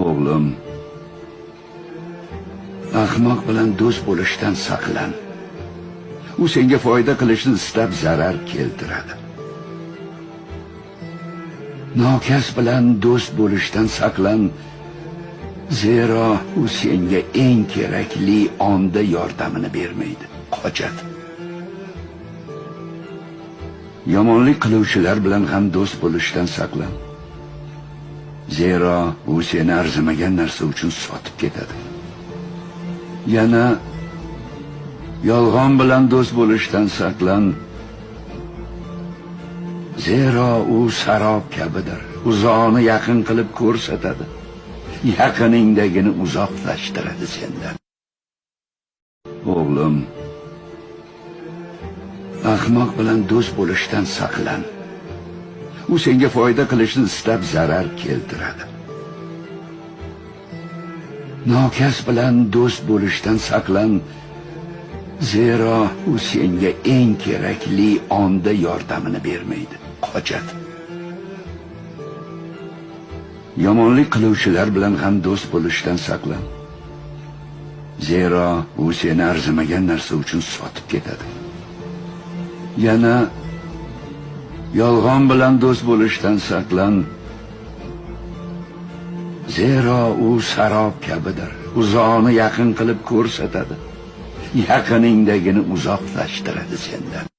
O'g'lim, ahmoq bilan do'st bo'lishdan saqlan. U senga foyda qilishni istab zarar keltiradi. Nokas bilan do'st bo'lishdan saqlan, zero u senga eng kerakli onda yordamini bermaydi, qochadi. Yomonlik qiluvchilar bilan ham do'st bo'lishdan saqlan. Zero u seni arzimagan narsa uchun sotib ketadi. Yana yolg'on bilan do'st bo'lishdan saqlan. Zero u sarob kabidir. Uzoqni yaqin qilib ko'rsatadi. Yaqiningdagini uzoqlashtiradi sendan. O'g'lim, ahmoq bilan do'st bo'lishdan saqlan. U senga foyda qilishni istab zarar keltiradi. Nokas bilan do'st bo'lishdan saqlan. Zero u senga eng kerakli onda yordamini bermaydi, qochadi. Yomonlik qiluvchilar bilan ham do'st bo'lishdan saqlan. Zero u seni arzimagan narsa uchun sotib ketadi. Yana yolg'on bilan do'st bo'lishdan saqlan. Zero u sarob kabidir. Uzoqni yaqin qilib ko'rsatadi. Yaqiningdagini uzoqlashtiradi sendan.